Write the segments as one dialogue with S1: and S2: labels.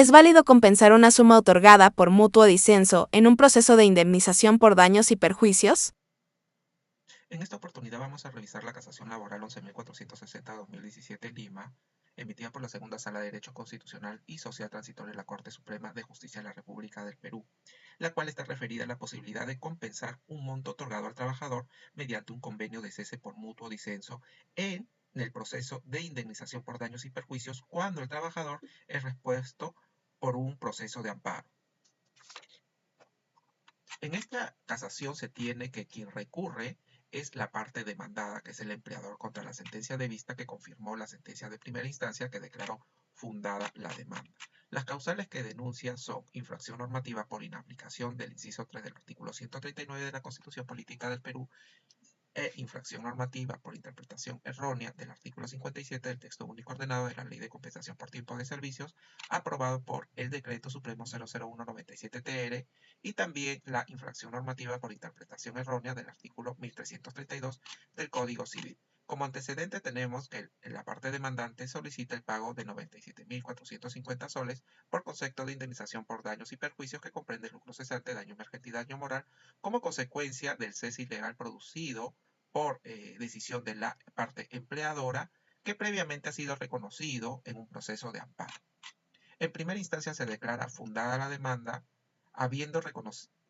S1: ¿Es válido compensar una suma otorgada por mutuo disenso en un proceso de indemnización por daños y perjuicios?
S2: En esta oportunidad vamos a revisar la casación laboral 11.460-2017 Lima, emitida por la Segunda Sala de Derecho Constitucional y Social Transitorio de la Corte Suprema de Justicia de la República del Perú, la cual está referida a la posibilidad de compensar un monto otorgado al trabajador mediante un convenio de cese por mutuo disenso en el proceso de indemnización por daños y perjuicios cuando el trabajador es repuesto por un proceso de amparo. En esta casación se tiene que quien recurre es la parte demandada, que es el empleador, contra la sentencia de vista que confirmó la sentencia de primera instancia que declaró fundada la demanda. Las causales que denuncia son infracción normativa por inaplicación del inciso 3 del artículo 139 de la Constitución Política del Perú e infracción normativa por interpretación errónea del artículo 57 del texto único ordenado de la Ley de Compensación por Tiempo de Servicios, aprobado por el Decreto Supremo 00197-TR, y también la infracción normativa por interpretación errónea del artículo 1332 del Código Civil. Como antecedente tenemos que la parte demandante solicita el pago de 97.450 soles por concepto de indemnización por daños y perjuicios que comprende lucro cesante, daño emergente y daño moral como consecuencia del cese ilegal producido por decisión de la parte empleadora que previamente ha sido reconocido en un proceso de amparo. En primera instancia se declara fundada la demanda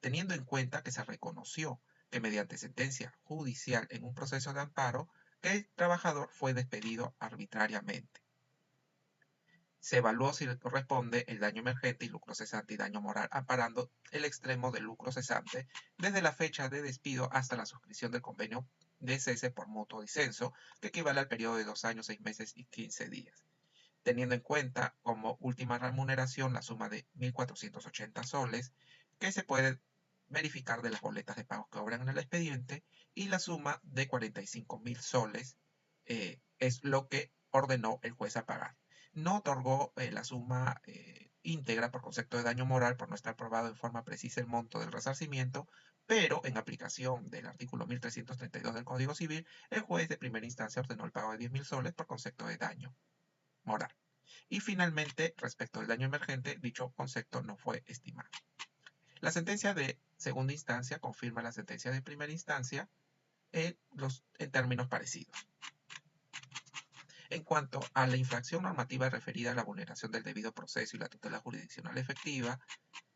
S2: teniendo en cuenta que se reconoció que mediante sentencia judicial en un proceso de amparo que el trabajador fue despedido arbitrariamente. Se evaluó si le corresponde el daño emergente y lucro cesante y daño moral, amparando el extremo del lucro cesante desde la fecha de despido hasta la suscripción del convenio de cese por mutuo disenso, que equivale al periodo de 2 años, 6 meses y 15 días, teniendo en cuenta como última remuneración la suma de 1.480 soles, que se puede verificar de las boletas de pago que obran en el expediente, y la suma de 45.000 soles es lo que ordenó el juez a pagar. No otorgó la suma íntegra por concepto de daño moral por no estar probado en forma precisa el monto del resarcimiento, pero en aplicación del artículo 1332 del Código Civil, el juez de primera instancia ordenó el pago de 10.000 soles por concepto de daño moral. Y finalmente, respecto al daño emergente, dicho concepto no fue estimado. La sentencia de segunda instancia confirma la sentencia de primera instancia en términos parecidos. En cuanto a la infracción normativa referida a la vulneración del debido proceso y la tutela jurisdiccional efectiva,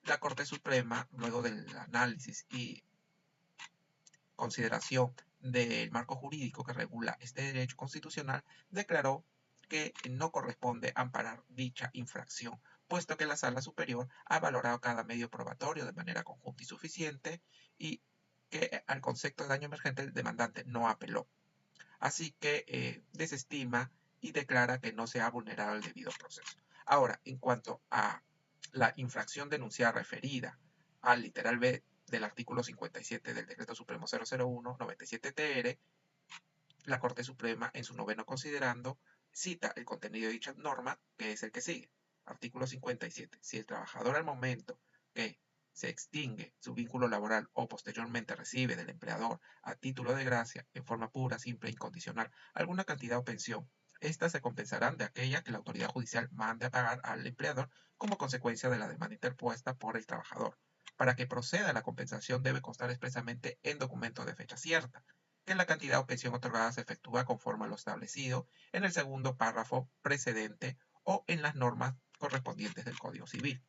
S2: la Corte Suprema, luego del análisis y consideración del marco jurídico que regula este derecho constitucional, declaró que no corresponde amparar dicha infracción, puesto que la Sala Superior ha valorado cada medio probatorio de manera conjunta y suficiente y que al concepto de daño emergente el demandante no apeló. Así que desestima y declara que no se ha vulnerado el debido proceso. Ahora, en cuanto a la infracción denunciada referida al literal B del artículo 57 del Decreto Supremo 001-97-TR, la Corte Suprema, en su noveno considerando, cita el contenido de dicha norma, que es el que sigue. Artículo 57. Si el trabajador al momento que se extingue su vínculo laboral o posteriormente recibe del empleador a título de gracia, en forma pura, simple e incondicional, alguna cantidad o pensión, estas se compensarán de aquella que la autoridad judicial mande a pagar al empleador como consecuencia de la demanda interpuesta por el trabajador. Para que proceda la compensación debe constar expresamente en documento de fecha cierta, que la cantidad o pensión otorgada se efectúa conforme a lo establecido en el segundo párrafo precedente o en las normas correspondientes del Código Civil.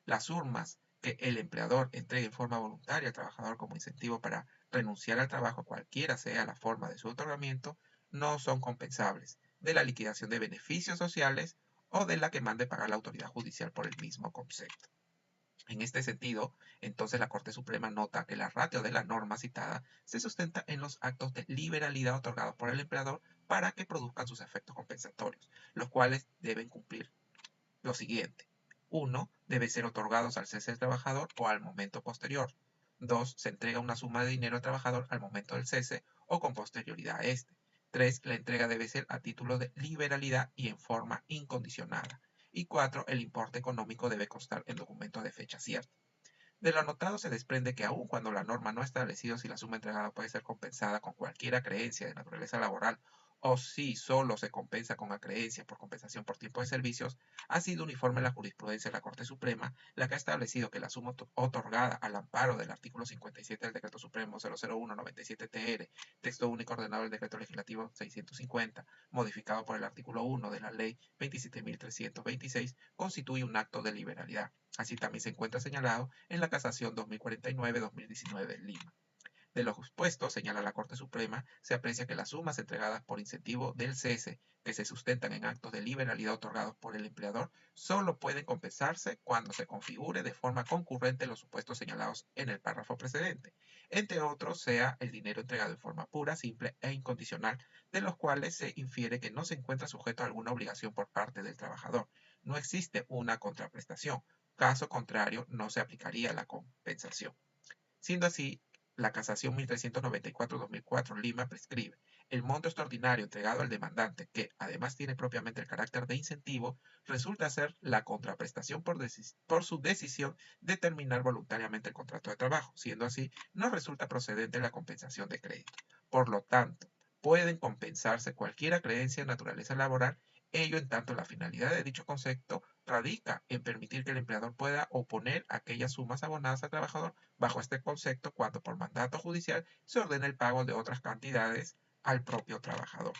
S2: Las sumas que el empleador entregue en forma voluntaria al trabajador como incentivo para renunciar al trabajo, cualquiera sea la forma de su otorgamiento, no son compensables de la liquidación de beneficios sociales o de la que mande pagar la autoridad judicial por el mismo concepto. En este sentido, entonces la Corte Suprema nota que la ratio de la norma citada se sustenta en los actos de liberalidad otorgados por el empleador para que produzcan sus efectos compensatorios, los cuales deben cumplir lo siguiente. 1. Deben ser otorgados al cese del trabajador o al momento posterior. 2. Se entrega una suma de dinero al trabajador al momento del cese o con posterioridad a este. 3. La entrega debe ser a título de liberalidad y en forma incondicionada. Y 4. El importe económico debe constar en documentos de fecha cierta. De lo anotado se desprende que aun cuando la norma no ha establecido si la suma entregada puede ser compensada con cualquier creencia de naturaleza laboral o si solo se compensa con acreencias por compensación por tiempo de servicios, ha sido uniforme la jurisprudencia de la Corte Suprema, la que ha establecido que la suma otorgada al amparo del artículo 57 del Decreto Supremo 001-97-TR, texto único ordenado del Decreto Legislativo 650, modificado por el artículo 1 de la Ley 27.326, constituye un acto de liberalidad. Así también se encuentra señalado en la Casación 2049-2019 de Lima. De lo expuesto, señala la Corte Suprema, se aprecia que las sumas entregadas por incentivo del cese, que se sustentan en actos de liberalidad otorgados por el empleador, solo pueden compensarse cuando se configure de forma concurrente los supuestos señalados en el párrafo precedente, entre otros sea el dinero entregado en forma pura, simple e incondicional, de los cuales se infiere que no se encuentra sujeto a alguna obligación por parte del trabajador. No existe una contraprestación. Caso contrario, no se aplicaría la compensación. Siendo así, la Casación 1394-2004 Lima prescribe el monto extraordinario entregado al demandante, que además tiene propiamente el carácter de incentivo, resulta ser la contraprestación por su decisión de terminar voluntariamente el contrato de trabajo. Siendo así, no resulta procedente la compensación de crédito. Por lo tanto, pueden compensarse cualquier acreencia de naturaleza laboral, ello en tanto la finalidad de dicho concepto radica en permitir que el empleador pueda oponer aquellas sumas abonadas al trabajador bajo este concepto cuando por mandato judicial se ordena el pago de otras cantidades al propio trabajador.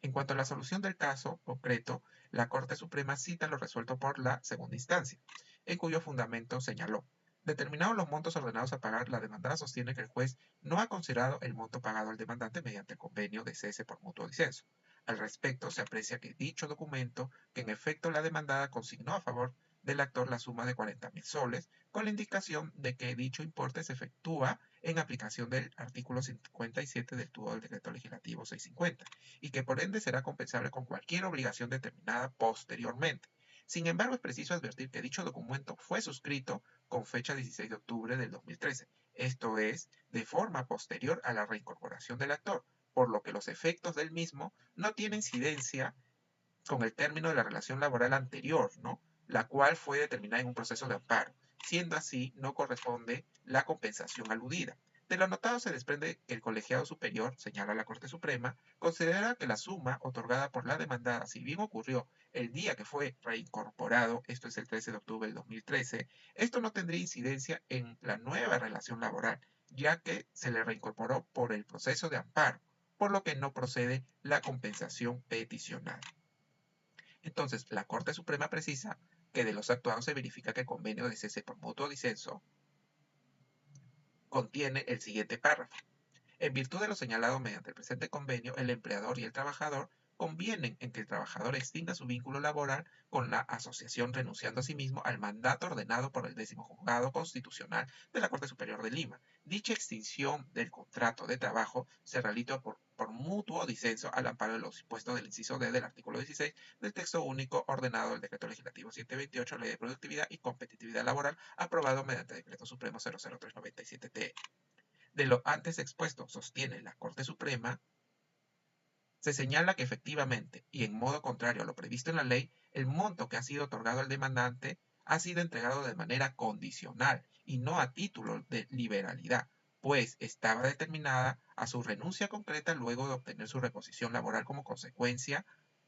S2: En cuanto a la solución del caso concreto, la Corte Suprema cita lo resuelto por la segunda instancia, en cuyo fundamento señaló: determinados los montos ordenados a pagar, la demandada sostiene que el juez no ha considerado el monto pagado al demandante mediante el convenio de cese por mutuo disenso. Al respecto, se aprecia que dicho documento, que en efecto la demandada consignó a favor del actor la suma de 40.000 soles, con la indicación de que dicho importe se efectúa en aplicación del artículo 57 del tubo del Decreto Legislativo 650, y que por ende será compensable con cualquier obligación determinada posteriormente. Sin embargo, es preciso advertir que dicho documento fue suscrito con fecha 16 de octubre del 2013, esto es, de forma posterior a la reincorporación del actor, por lo que los efectos del mismo no tienen incidencia con el término de la relación laboral anterior, ¿no? La cual fue determinada en un proceso de amparo. Siendo así, no corresponde la compensación aludida. De lo anotado se desprende que el colegiado superior, señala la Corte Suprema, considera que la suma otorgada por la demandada, si bien ocurrió el día que fue reincorporado, esto es el 13 de octubre del 2013, esto no tendría incidencia en la nueva relación laboral, ya que se le reincorporó por el proceso de amparo, por lo que no procede la compensación peticionada. Entonces, la Corte Suprema precisa que de los actuados se verifica que el convenio de cese por mutuo disenso contiene el siguiente párrafo: en virtud de lo señalado mediante el presente convenio, el empleador y el trabajador convienen en que el trabajador extinga su vínculo laboral con la asociación, renunciando asimismo al mandato ordenado por el 10º Juzgado Constitucional de la Corte Superior de Lima. Dicha extinción del contrato de trabajo se realiza por mutuo disenso al amparo de los dispuestos del inciso D del artículo 16 del texto único ordenado del Decreto Legislativo 728, Ley de Productividad y Competitividad Laboral, aprobado mediante el Decreto Supremo 00397-TE. De lo antes expuesto, sostiene la Corte Suprema, se señala que efectivamente, y en modo contrario a lo previsto en la ley, el monto que ha sido otorgado al demandante ha sido entregado de manera condicional y no a título de liberalidad, pues estaba determinada a su renuncia concreta luego de obtener su reposición laboral como consecuencia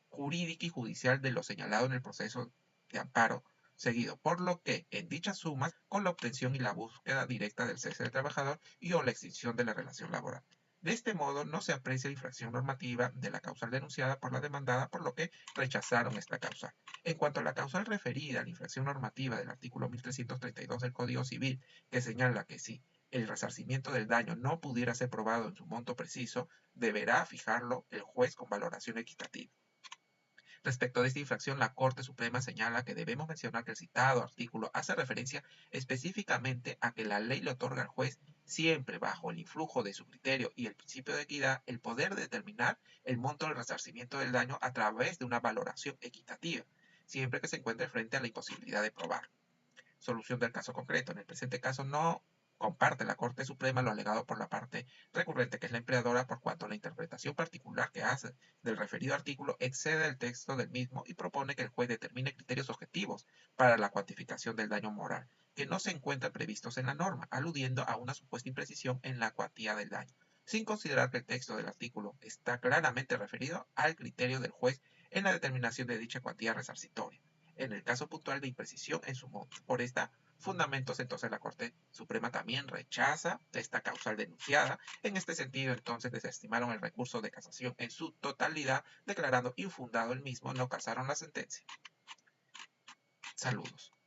S2: jurídica y judicial de lo señalado en el proceso de amparo seguido, por lo que en dichas sumas con la obtención y la búsqueda directa del cese del trabajador y o la extinción de la relación laboral. De este modo, no se aprecia infracción normativa de la causal denunciada por la demandada, por lo que rechazaron esta causal. En cuanto a la causal referida a la infracción normativa del artículo 1332 del Código Civil, que señala que si el resarcimiento del daño no pudiera ser probado en su monto preciso, deberá fijarlo el juez con valoración equitativa. Respecto de esta infracción, la Corte Suprema señala que debemos mencionar que el citado artículo hace referencia específicamente a que la ley le otorga al juez, siempre bajo el influjo de su criterio y el principio de equidad, el poder de determinar el monto del resarcimiento del daño a través de una valoración equitativa, siempre que se encuentre frente a la imposibilidad de probar. Solución del caso concreto. En el presente caso no comparte la Corte Suprema lo alegado por la parte recurrente, que es la empleadora, por cuanto la interpretación particular que hace del referido artículo excede el texto del mismo y propone que el juez determine criterios objetivos para la cuantificación del daño moral, que no se encuentran previstos en la norma, aludiendo a una supuesta imprecisión en la cuantía del daño. sin considerar que el texto del artículo está claramente referido al criterio del juez en la determinación de dicha cuantía resarcitoria, en el caso puntual de imprecisión en su monto. Por esta fundamentos, entonces la Corte Suprema también rechaza esta causal denunciada. En este sentido, entonces desestimaron el recurso de casación en su totalidad, declarando infundado el mismo, no casaron la sentencia. Saludos.